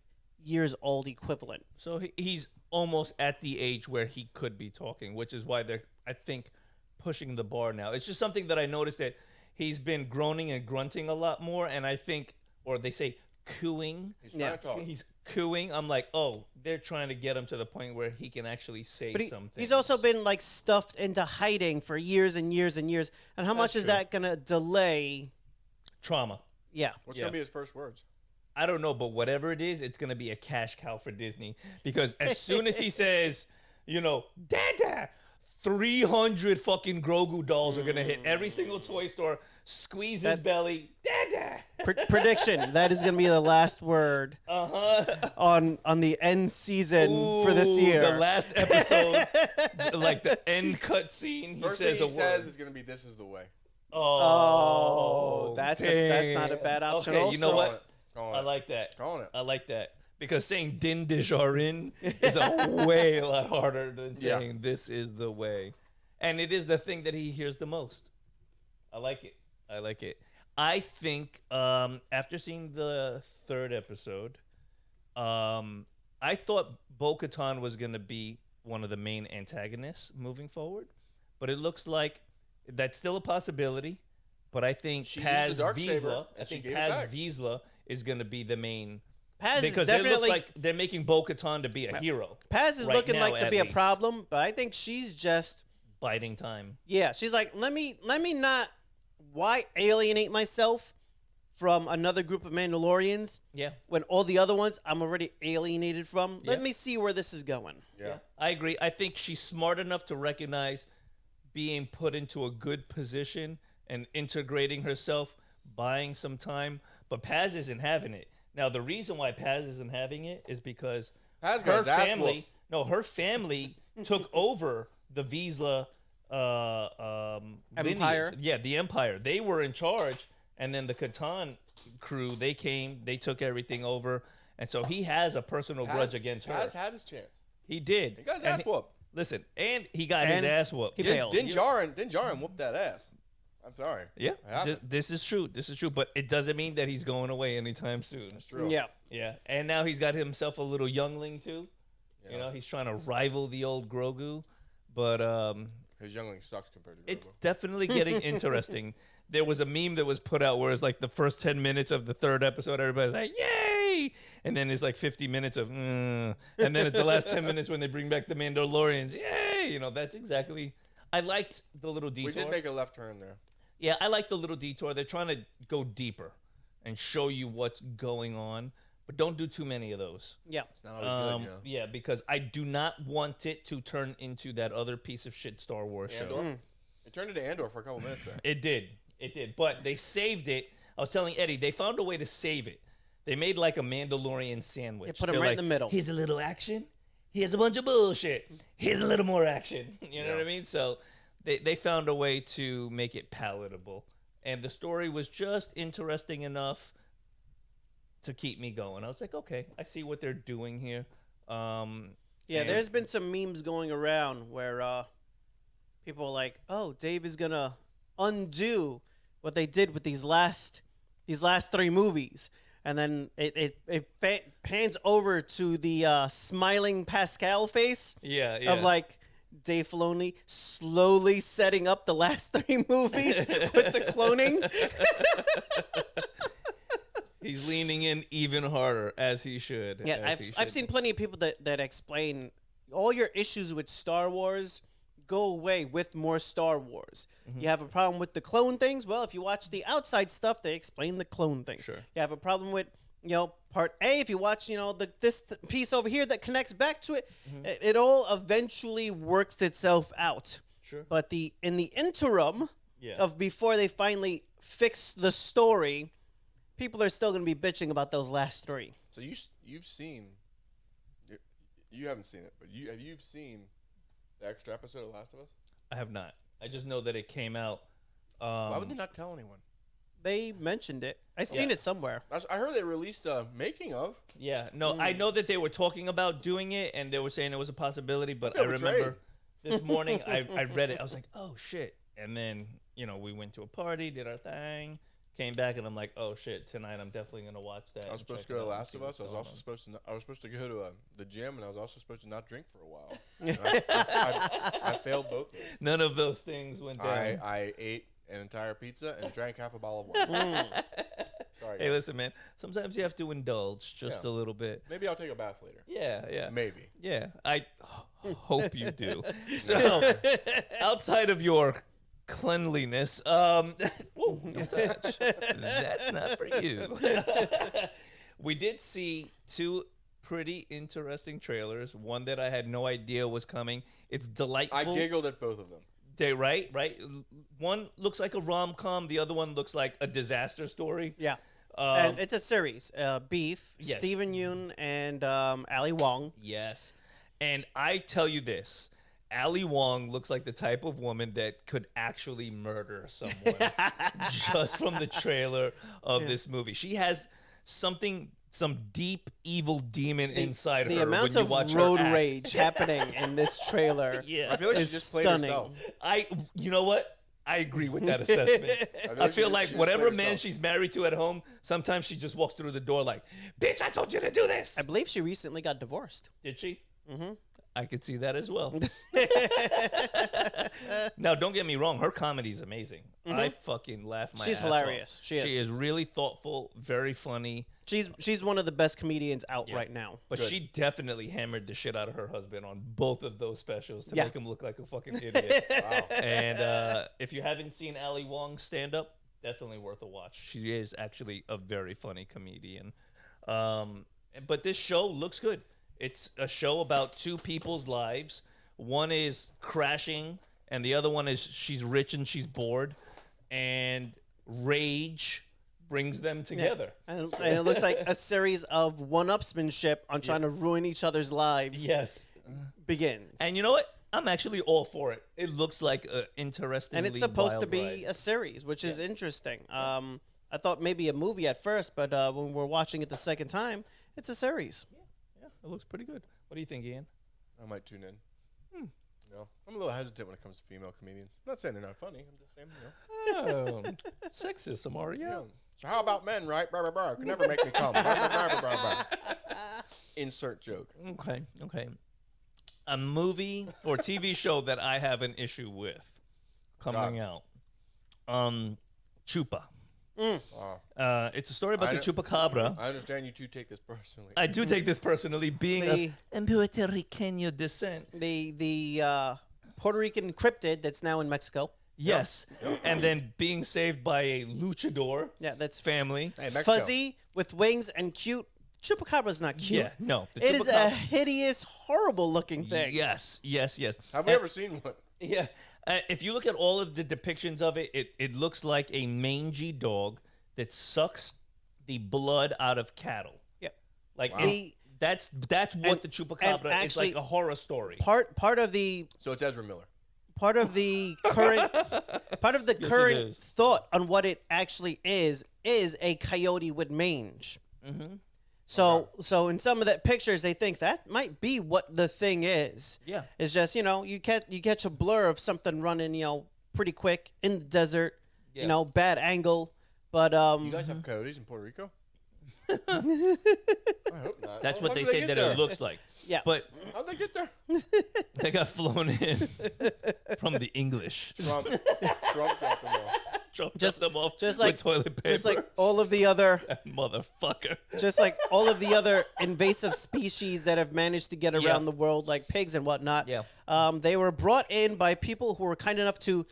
years old equivalent. So he's almost at the age where he could be talking, which is why they're, I think, pushing the bar now. It's just something that I noticed that he's been groaning and grunting a lot more, and I think, or they say cooing. He's trying to talk. He's cooing. I'm like, oh, they're trying to get him to the point where he can actually say But something. he's also been like stuffed into hiding for years and years and years. And how much is true. that gonna delay? trauma. Yeah. What's Yeah. going to be his first words? I don't know, but whatever it is, it's gonna be a cash cow for Disney, because as soon as he says, Dada, 300 fucking Grogu dolls are gonna hit every single toy store, squeeze his belly, Dada. Prediction: that is gonna be the last word on the end season for this Ooh, year. The last episode, like the end cut scene, he First says thing a he word. says is going to be, "This is the way." Oh, that's not a bad option. Okay, you know also. what? Calling I it. like that. Calling it. I like that. Because saying Din Djarin is a way lot harder than Yeah. saying this is the way. And it is the thing that he hears the most. I like it. I think after seeing the third episode, I thought Bo-Katan was going to be one of the main antagonists moving forward. But it looks like that's still a possibility. But I think She Paz used the Darksaber, Vizsla, and she gave it Paz back. Vizsla is going to be the main, Paz is because it looks definitely like they're making Bo-Katan to be a hero. Paz is right looking now, like to at be a least. problem, but I think she's just biding time. Yeah, she's like, let me not. Why alienate myself from another group of Mandalorians Yeah. when all the other ones I'm already alienated from? Yeah. Let me see where this is going. Yeah. I agree. I think she's smart enough to recognize being put into a good position and integrating herself, buying some time. But Paz isn't having it. Now, the reason why Paz isn't having it is because Paz got her his ass family, whooped. her family took over the Vizsla Empire. lineage. Yeah, the Empire. They were in charge, and then the Catan crew, they came, they took everything over, and so he has a personal grudge against her. Paz had his chance. He did. He got his And ass whooped. Listen, and he got his And ass whooped. he failed. Din Djarin whooped that ass. I'm sorry. Yeah, It happened. this is true. This is true, but it doesn't mean that he's going away anytime soon. It's true. Yeah. Yeah, and now he's got himself a little youngling too. Yeah. You know, he's trying to rival the old Grogu, but His youngling sucks compared to it's Grogu. definitely getting interesting. There was a meme that was put out where it's like the first 10 minutes of the third episode, everybody's like, yay! And then it's like 50 minutes of, And then at the last 10 minutes when they bring back the Mandalorians, yay! You know, that's exactly. I liked the little detour. We did make a left turn there. Yeah, I like the little detour. They're trying to go deeper and show you what's going on, but don't do too many of those. Yeah. It's not always good, Yeah, because I do not want it to turn into that other piece of shit Star Wars show. Andor. It turned into Andor for a couple minutes there. It did. But they saved it. I was telling Eddie, they found a way to save it. They made like a Mandalorian sandwich. They put him They're right like, in the middle. Here's a little action. Here's a bunch of bullshit. Here's a little more action. You know what I mean? So they found a way to make it palatable. And the story was just interesting enough to keep me going. I was like, okay, I see what they're doing here. Yeah, And- there's been some memes going around where people are like, "Oh, Dave is gonna undo what they did with these last 3 movies," and then it pans over to the smiling Pascal face Yeah. of like Dave Filoni slowly setting up the last 3 movies with the cloning. He's leaning in even harder, as he should. Yeah, as he should. I've seen plenty of people that explain all your issues with Star Wars go away with more Star Wars. Mm-hmm. You have a problem with the clone things? Well, if you watch the outside stuff, they explain the clone things. Sure. You have a problem with, part A, if you watch, this piece over here that connects back to it, it all eventually works itself out. Sure. But in the interim Yeah. of before they finally fix the story, people are still going to be bitching about those last 3. So you've seen, you haven't seen it, but you've seen the extra episode of Last of Us? I have not. I just know that it came out. Why would they not tell anyone? They mentioned it. I seen Yeah. it somewhere. I heard they released a making of. Yeah, no, I know that they were talking about doing it, and they were saying it was a possibility. But I Okay, betrayed. remember this morning I read it. I was like, oh shit! And then we went to a party, did our thing, came back, and I'm like, oh shit! Tonight I'm definitely gonna watch that. I was and supposed to check go it to out and Last see of what's Us. I was going also on. supposed to go to the gym, and I was also supposed to not drink for a while. I failed both. Of them. None of those things went down. I ate an entire pizza and drank half a bottle of water. Sorry. Hey, guys. listen, man. Sometimes you have to indulge just Yeah. a little bit. Maybe I'll take a bath later. Yeah. Maybe. Yeah, I hope you do. So, outside of your cleanliness, whoa, don't touch. That's not for you. We did see 2 pretty interesting trailers. One that I had no idea was coming. It's delightful. I giggled at both of them. They right. One looks like a rom-com. The other one looks like a disaster story. Yeah. And it's a series. Beef, Yes. Stephen Yeun, and Ali Wong. Yes. And I tell you this, Ali Wong looks like the type of woman that could actually murder someone just from the trailer of this movie. She has some deep evil demon inside The her amount when you of watch road her act. rage happening in this trailer. Yeah. I feel like she It's just played stunning. herself. You know what? I agree with that assessment. I feel she like just whatever played man herself. she's married to at home, sometimes she just walks through the door like, bitch, I told you to do this. I believe she recently got divorced. Did she? Mm-hmm. I could see that as well. Now, don't get me wrong. Her comedy is amazing. I fucking laugh my She's ass hilarious. off. She is. Really thoughtful, very funny. She's one of the best comedians out right now. But she definitely hammered the shit out of her husband on both of those specials to make him look like a fucking idiot. Wow. And if you haven't seen Ali Wong's stand-up, definitely worth a watch. She is actually a very funny comedian. But this show looks good. It's a show about two people's lives. One is crashing, and the other one is she's rich and she's bored. And rage brings them together. Yeah. And it looks like a series of one-upsmanship on trying to ruin each other's lives. Yes. Begins. And you know what? I'm actually all for it. It looks like an interesting. And it's supposed to be a series, which is interesting. I thought maybe a movie at first, but when we're watching it the second time, it's a series. Yeah, it looks pretty good. What do you think, Ian? I might tune in. No, I'm a little hesitant when it comes to female comedians. I'm not saying they're not funny. I'm just saying, Sexist, Mario. Yeah. So how about men, right? Blah, blah, blah. Could never make me come. Blah, blah, blah, blah, blah. Insert joke. Okay. A movie or TV show that I have an issue with coming out. Chupa. It's a story about the chupacabra. I understand you two take this personally. I do take this personally, being of Puerto Rican descent. The Puerto Rican cryptid that's now in Mexico. Yes, and then being saved by a luchador. Yeah, that's family. Hey, Mexico. Fuzzy with wings and cute. Chupacabra's not cute. Yeah, no. It is a hideous, horrible-looking thing. Yes. Have we ever seen one? Yeah. If you look at all of the depictions of it, it looks like a mangy dog that sucks the blood out of cattle. Yep. Like that's what the chupacabra is, like a horror story. Part of the So it's Ezra Miller. Part of the current current thought on what it actually is a coyote with mange. Mm-hmm. So in some of the pictures, they think that might be what the thing is. Yeah, it's just you catch a blur of something running pretty quick in the desert. Yeah. Bad angle. But you guys have coyotes in Puerto Rico? I hope not. That's what they say that it looks like. Yeah, but how'd they get there? They got flown in from the English. Trump dropped them off. Trump dropped them off just like with toilet paper. Just like all of the other motherfucker. Just like all of the other invasive species that have managed to get around the world, like pigs and whatnot. Yeah. They were brought in by people who were kind enough to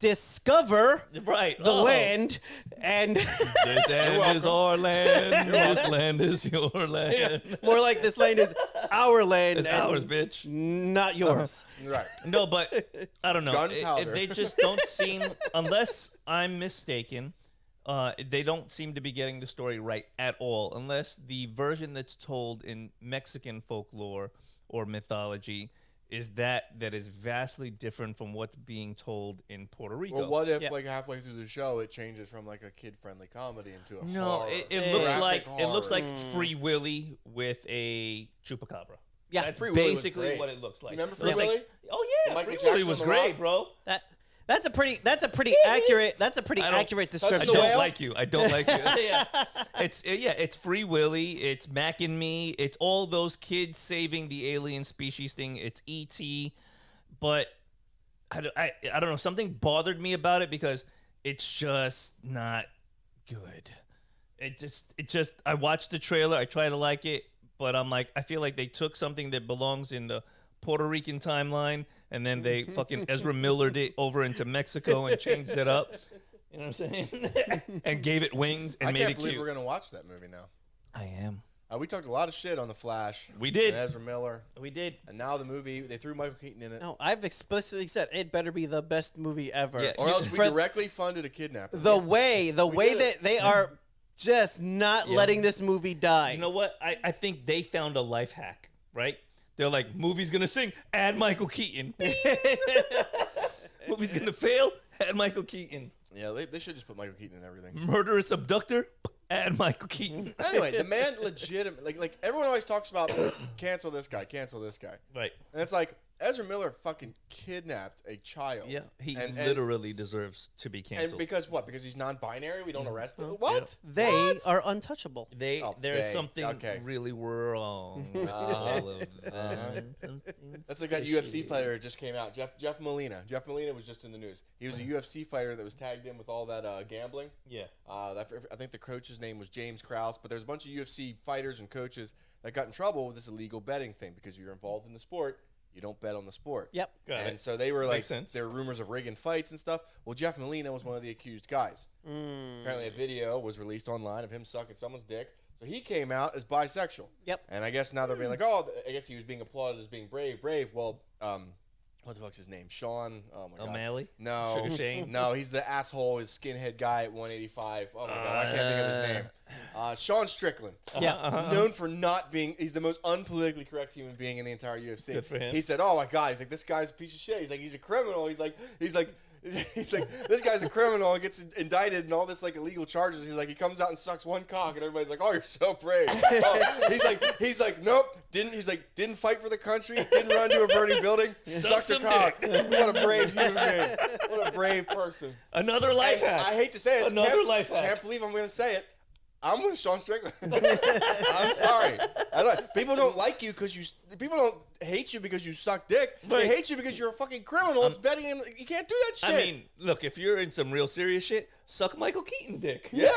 discover the land, and this land is our land. This land is your land. Yeah, more like this land is our land. It's ours, bitch, not yours. Right? No, but I don't know. Gunpowder. They just don't seem, unless I'm mistaken, they don't seem to be getting the story right at all. Unless the version that's told in Mexican folklore or mythology is that is vastly different from what's being told in Puerto Rico. Well, what if like halfway through the show it changes from like a kid-friendly comedy into a horror? It looks like Free Willy with a chupacabra. Yeah, that's Free Willy basically what it looks like. Remember Free Willy? Like, oh yeah, Free Willy was great, bro. That's a pretty accurate description. I don't like you. Yeah. It's Free Willy, it's Mac and Me, it's all those kids saving the alien species thing. It's E.T. But I don't know, something bothered me about it because it's just not good. It just I watched the trailer, I try to like it, but I'm like, I feel like they took something that belongs in the Puerto Rican timeline, and then they fucking Ezra Millered it over into Mexico and changed it up. You know what I'm saying? And gave it wings and made it cute. I can't believe we're gonna watch that movie now. I am. We talked a lot of shit on The Flash. We did. And Ezra Miller. We did. And now the movie, they threw Michael Keaton in it. No, I've explicitly said it better be the best movie ever. Yeah, or else we directly funded a kidnapping. The way that they are just not letting this movie die. You know what? I think they found a life hack, right? They're like, movie's gonna sing, add Michael Keaton. Movie's gonna fail, add Michael Keaton. Yeah, they should just put Michael Keaton in everything. Murderous abductor, add Michael Keaton. Anyway, the man legitimate, like everyone always talks about cancel this guy. Right. And it's like Ezra Miller fucking kidnapped a child. Yeah, he And- literally deserves to be canceled. And because what? Because he's non-binary, we don't arrest him. Yep. What? They are untouchable. There's something okay. really wrong with all of them. That's like that UFC fighter that just came out, Jeff Molina. Jeff Molina was just in the news. He was a UFC fighter that was tagged in with all that gambling. Yeah. I think the coach's name was James Krause, but there's a bunch of UFC fighters and coaches that got in trouble with this illegal betting thing because you're involved in the sport. You don't bet on the sport. Yep. And so they were like, Makes sense. there were rumors of rigging fights and stuff. Well, Jeff Molina was one of the accused guys. Apparently, a video was released online of him sucking someone's dick. So he came out as bisexual. Yep. And I guess now they're being like, oh, I guess he was being applauded as being brave. Well, what the fuck's his name? Sean. Oh my god. O'Malley? No. Sugar Shane? No, he's the asshole, his skinhead guy at 185. Oh my god, I can't think of his name. Sean Strickland. Yeah. Known for not being, he's the most unpolitically correct human being in the entire UFC. Good for him. He said, "Oh my god," he's like, "This guy's a piece of shit." He's like, "He's a criminal." He's like, "This guy's a criminal and gets indicted and all this like illegal charges." He's like, he comes out and sucks one cock and everybody's like, "Oh, you're so brave." He's like, "Nope, didn't fight for the country, didn't run to a burning building, sucked a some cock." What a brave human being. What a brave person. Another life And hack. I hate to say it. Another life hack. Can't believe I'm going to say it. I'm with Sean Strickland. I'm sorry. People don't like you because people don't hate you because you suck dick. Right. They hate you because you're a fucking criminal. It's betting, and you can't do that shit. I mean, look, if you're in some real serious shit, suck Michael Keaton dick. yeah.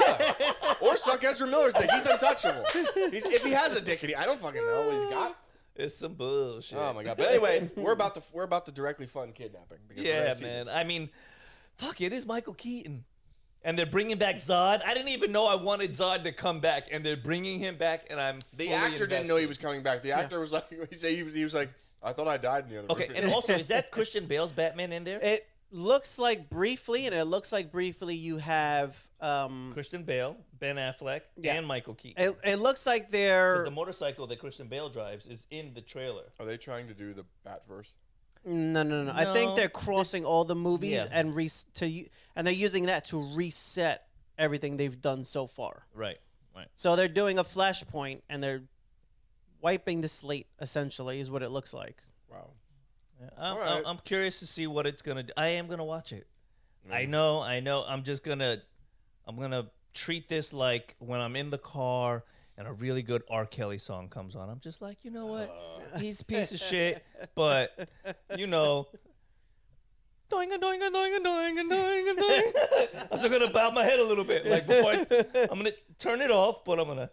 Or suck Ezra Miller's dick. He's untouchable. If he has a dick, I don't fucking know what he's got. It's some bullshit. Oh my god. But anyway, we're about to directly fund kidnapping. Because we're Yeah, gonna see man. this. I mean, fuck, it is Michael Keaton. And they're bringing back Zod. I didn't even know I wanted Zod to come back, and they're bringing him back, and I'm The fully actor didn't know he invested. was coming back. The actor was like, he was like, I thought I died in the other Okay, movie. and also, is that Christian Bale's Batman in there? It looks like briefly you have Christian Bale, Ben Affleck, Yeah. and Michael Keaton. it looks like 'Cause they're the motorcycle that Christian Bale drives is in the trailer. Are they trying to do the Batverse? no. I think No. they're crossing all the movies Yeah. and they're using that to reset everything they've done so far. Right. So they're doing a flashpoint and they're wiping the slate essentially is what it looks like. Wow. Yeah, Alright. I'm curious to see what it's gonna do. I am gonna watch it. I know. I'm gonna treat this like when I'm in the car and a really good R. Kelly song comes on. I'm just like, you know what? He's a piece of shit, but you know. Doing a doing a doing a doing a doing a doing. I'm still gonna bow my head a little bit, like before I'm gonna turn it off, but I'm gonna.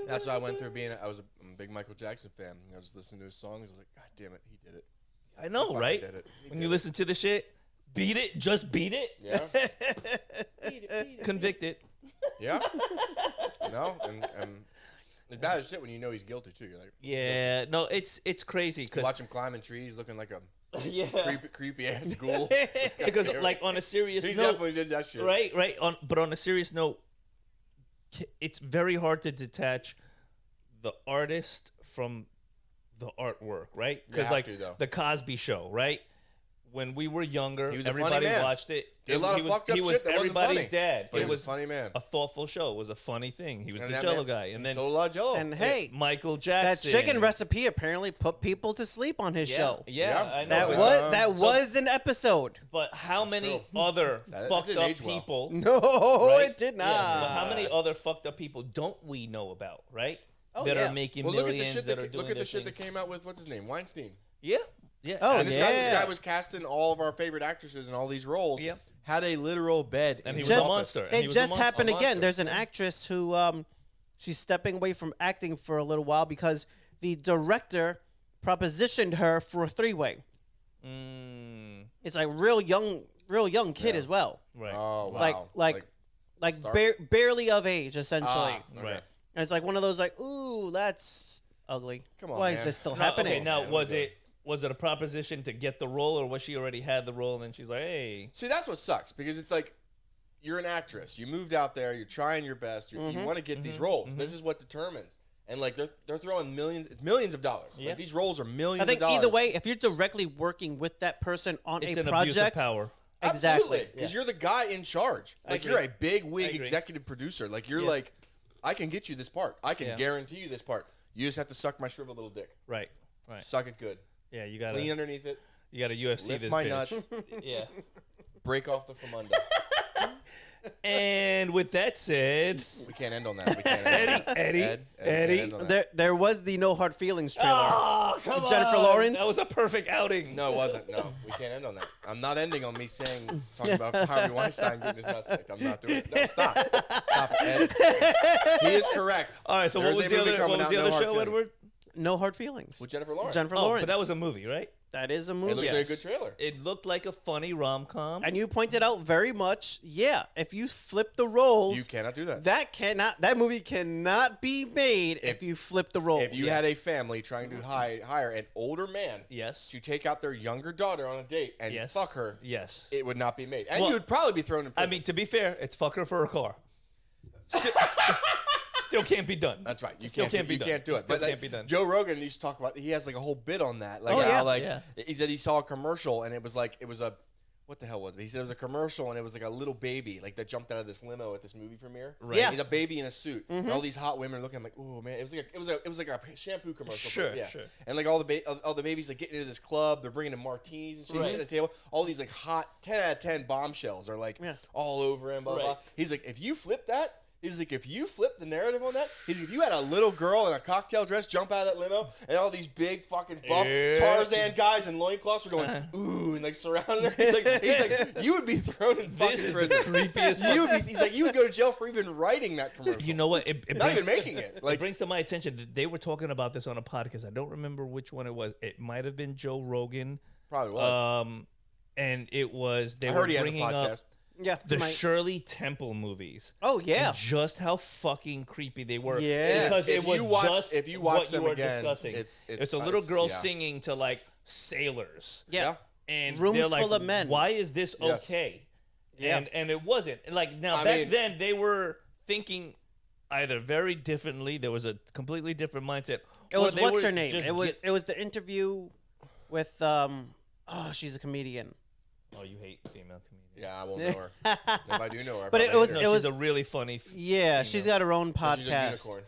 That's what I went through being. I'm a big Michael Jackson fan. I was listening to his songs. I was like, God damn it, he did it. I know, Fucking right? did it. He When did you it. listen to the shit, beat it, just beat it, Yeah. convicted. Yeah. No, and it's bad as shit when you know he's guilty too. You're like, Yeah, no, it's crazy you because watch him climbing trees, looking like a yeah, creepy ass ghoul. because like on a serious he note, definitely did that shit. right, but on a serious note, it's very hard to detach the artist from the artwork, right? You Because have like to, though. the Cosby Show, right? When we were younger, He was a funny everybody man. watched it. Did a lot he of was, fucked up he was shit that wasn't everybody's funny. dad. But It he was a funny man. a thoughtful show. It was a funny thing. He was And the that Jello man- guy, he and then sold a lot of Jello. And hey, Michael that Jackson. chicken recipe apparently put people to sleep on his Yeah, show. yeah, Yeah. I know. That but- was was an episode. But how many true. other That fucked didn't up age well. people? No, Right? it did Yeah, not. but how many other fucked up people don't we know about, right? Oh, that yeah. are making Well, look at the millions shit that are doing look at their the shit that things. came out with what's his name, Weinstein. Yeah, yeah. Oh, And this yeah. guy was casting all of our favorite actresses in all these roles. Yep. Had a literal bed. And in he his was a Just- office. monster. and he It was a just monster. happened A again. monster. There's an actress who she's stepping away from acting for a little while because the director propositioned her for a three-way. It's like real young kid Yeah. as well. Right. Oh, wow. Like Start- barely of age essentially. Okay. Right. And it's like one of those like, ooh, that's ugly. Come on, Why is man. this still No, happening? okay, now Man, was okay. it a proposition to get the role, or was she already had the role and then she's like, hey, See, that's what sucks because it's like you're an actress. You moved out there. You're trying your best. You want to get these roles. This is what determines. And like they're throwing millions of dollars. Yeah. Like these roles are millions I think of dollars. either way, if you're directly working with that person on it's a an abuse of project, power. exactly. Because you're the guy in charge. Like agree. you're a big I wig agree. executive producer. Like you're Yeah. like, I can get you this part. I can Yeah. guarantee you this part. You just have to suck my shriveled little dick. Right. Right. Suck it good. Yeah, you got Clean underneath it. You got to UFC Lift this my bitch. nuts. Yeah. Break off the famunda. And with that said, We can't end on that. We can't end on that. Eddie, Ed, we can't end on that. There was the No Hard Feelings trailer. oh, come Jennifer on. Lawrence? That was a perfect outing. No, it wasn't. No, we can't end on that. I'm not ending on me talking about Harvey Weinstein getting his nuts licked. I'm not doing it. No, stop. Stop it, Ed. He is correct. All right, so There's what was a the movie other, coming out, No Hard show, Feelings. Edward? No Hard Feelings. With Jennifer Lawrence. Jennifer Oh, Lawrence. but that was a movie, right? That is a movie. It looks like a Yes. good trailer. It looked like a funny rom-com. And you pointed out very much, if you flip the roles, You cannot do that. that movie cannot be made if you flip the roles. If you had a family trying to hire an older man Yes. to take out their younger daughter on a date and Yes. fuck her, Yes. it would not be made. And Well, you would probably be thrown in I prison. mean, to be fair, it's fuck her for a car. Still can't be done. That's right. You Still can't be do done. it. Still But can't be done. Joe Rogan used to talk about. He has like a whole bit on that. Like, Oh, how, yeah. like Yeah. he said he saw a commercial and it was a. What the hell was it? He said it was a commercial and it was like a little baby like that jumped out of this limo at this movie premiere. Right. Yeah. He's a baby in a suit. And all these hot women are looking like, oh man, it was like a shampoo commercial. Sure, yeah. sure. And like all the babies like getting into this club, they're bringing in martinis and shit, Right. sitting at the table. All these like hot 10 out of 10 bombshells are like all over him. Blah, blah, Right. blah. He's like, if you flip that. He's like, if you flip the narrative on that, he's like, if you had a little girl in a cocktail dress jump out of that limo, and all these big fucking buff Yeah. Tarzan guys in loincloths were going, ooh, and like surrounding her. He's like, you would be thrown in fucking This is prison. the creepiest. You would be, he's like, you would go to jail for even writing that commercial. You know what? It Not brings, even making it. Like, it brings to my attention that they were talking about this on a podcast. I don't remember which one it was. It might have been Joe Rogan. probably was. And it was they I were heard he has a bringing up podcast. the Shirley Temple movies. Oh yeah. And just how fucking creepy they were. Yeah. Because If it was you watch- just if you watch what them you were again, discussing. it's a little girl yeah. singing to like sailors. Yeah. And Rooms they're like, full of men. Why is this Yes. okay? Yeah. And it wasn't. Like now I back mean- then they were thinking either very differently. There was a completely different mindset. It or was they what's were her name? just It was the interview with she's a comedian. Oh, you hate female comedians. Yeah, I won't know her. If I do know her, I But it probably was- hate No, her. she's a really funny. Yeah, she's got her own So she's a podcast. unicorn.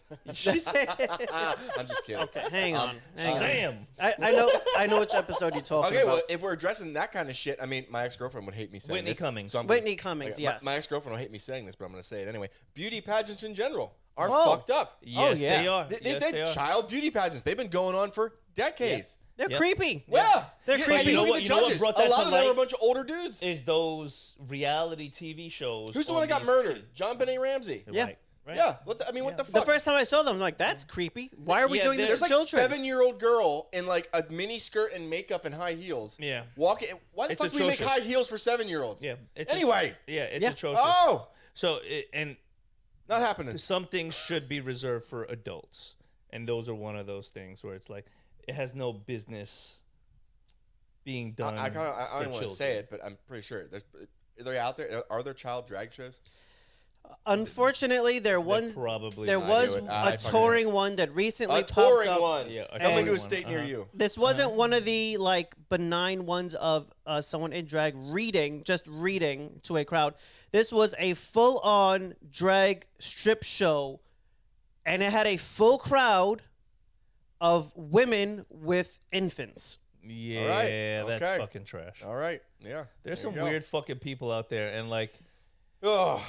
I'm just kidding. Hang on. Sam. I know which episode you're talking Okay, about. well, if we're addressing that kind of shit, I mean, my ex-girlfriend would hate me saying Whitney this. Cummings. So I'm gonna- Whitney Cummings, okay, yes. My ex-girlfriend will hate me saying this, but I'm going to say it anyway. Beauty pageants in general are Whoa. fucked up. Yes, yeah. they are. They, Yes, they are. child beauty pageants. They've been going on for decades. They're Yep. creepy. Yeah. They're Yeah, creepy. You You know look what- at the you know what judges. brought A that lot to of them are a light? bunch of older dudes. Is those reality TV shows? Who's the on one that got these murdered? kids. John Benet Ramsey. Yeah. Right. Right. Yeah. What what the The fuck? first time I saw them, I'm like, that's creepy. Why are we Yeah, doing this There's to like children? 7-year-old girl in like a mini skirt and makeup and high heels. Yeah. Walking. Why the It's fuck do we make atrocious. high heels for 7-year-olds? Yeah. Anyway. It's Yeah. atrocious. Oh, So and not happening. some things should be reserved for adults, and those are one of those things where it's like it has no business being done. I don't for want to say it, but I'm pretty sure are they out there? Are there child drag shows? Unfortunately, there was Probably. there not. was knew it. I a fucking touring one that recently A popped touring up. one. Yeah, a Coming touring to a one. state near you. This wasn't one of the like benign ones of someone in drag just reading to a crowd. This was a full-on drag strip show, and it had a full crowd of women with infants. Yeah, All right. that's Okay. fucking trash. All right. Yeah. There's There some you go. weird fucking people out there, and like, Oh,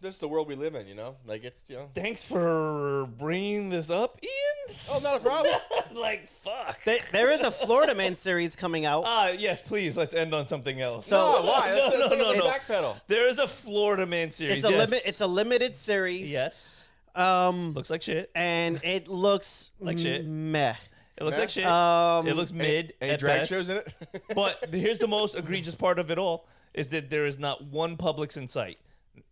this is the world we live in. You know, like it's thanks for bringing this up, Ian. Oh, not a problem. Like, fuck. There is a Florida Man series coming out. Yes, please. Let's end on something else. No, why? Let's no. backpedal. There is a Florida Man series. It's a limited series. Yes. Um, Looks like shit. and it looks Like shit. meh. It looks Yeah. like shit. Um, It looks mid. Any at drag best. shows in it? But here's the most egregious part of it all: is that there is not one Publix in sight.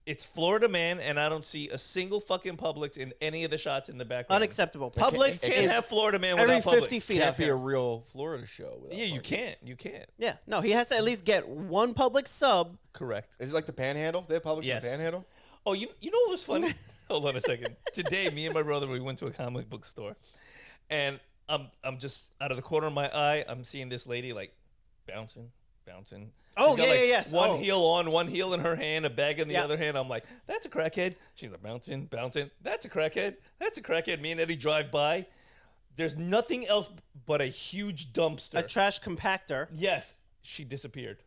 It's Florida Man, and I don't see a single fucking Publix in any of the shots in the background. Unacceptable. Publix You can't is have Florida Man every without Publix. 50 feet Can't out be a there. real Florida show. Without Yeah, you Publix. can't. You can't. Yeah, no, he has to at least get one Publix sub. Correct. Is it like the Panhandle? They have Publix Yes. in the Panhandle? Oh, you know what was funny? Hold on a second. Today, me and my brother, we went to a comic book store, and I'm just out of the corner of my eye, I'm seeing this lady like bouncing. Oh, She's got, yeah, like, yeah, yes. One Oh. heel on, one heel in her hand, a bag in the Yeah. other hand. I'm like, that's a crackhead. She's like bouncing. That's a crackhead. Me and Eddie drive by. There's nothing else but a huge dumpster. A trash compactor. Yes, she disappeared.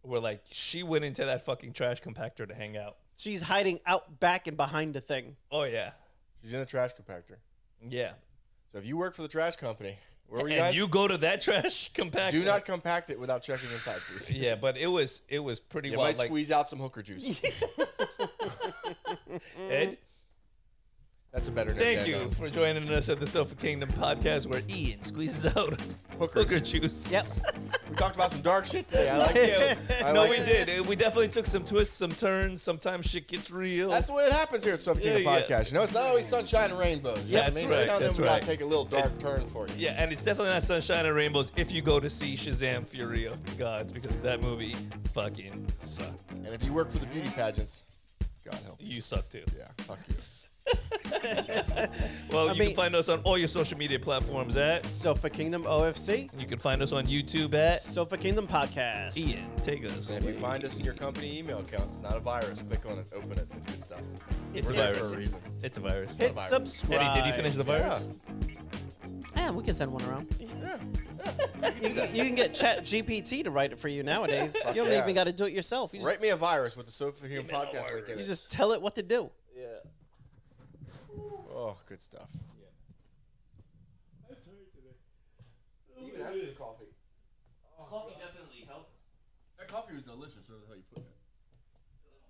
We're like, she went into that fucking trash compactor to hang out. She's hiding out back and behind the thing. Oh, yeah. She's in the trash compactor. Yeah. So if you work for the trash company, where were you And guys? you go to that trash compactor. Do not compact it without checking inside, please. Yeah, but it was pretty You wild. might Like, squeeze out some hooker juice. Ed, That's a better name. thank you for joining us at the Sofa Kingdom podcast where Ian squeezes out hooker juice. Yep. We talked about some dark shit today. I like it. Yeah, I no, like we it. did. We definitely took some twists, some turns. Sometimes shit gets real. That's the way it happens here at Sofa Kingdom Yeah, yeah. Podcast. You know, it's not always sunshine and rainbows. You know what I That's mean? right, Every now and then that's we gotta right. take a little dark turn for you. Yeah, and it's definitely not sunshine and rainbows if you go to see Shazam: Fury of the Gods, because that movie fucking sucked. And if you work for the beauty pageants, God help you. You suck too. Yeah, fuck you. Well, I you mean- can find us on all your social media platforms at. Sofa Kingdom OFC. You can find us on YouTube at. Sofa Kingdom Podcast. Ian, take us. And if you find us in your company email account, it's not a virus. Click on it, open it. It's good stuff. It's a We're there virus. for a reason. It's a virus. Hit virus. subscribe. Eddie, did you finish the virus? Yeah, we can send one around. Yeah. You can get Chat GPT to write it for you nowadays. You don't yeah. even got to do it yourself. You just, Write me a virus with the Sofa Kingdom Podcast link in you it. just tell it what to do. Yeah. Oh, good stuff. Even after the coffee. Coffee definitely helped. That coffee was delicious. Where the hell you put that?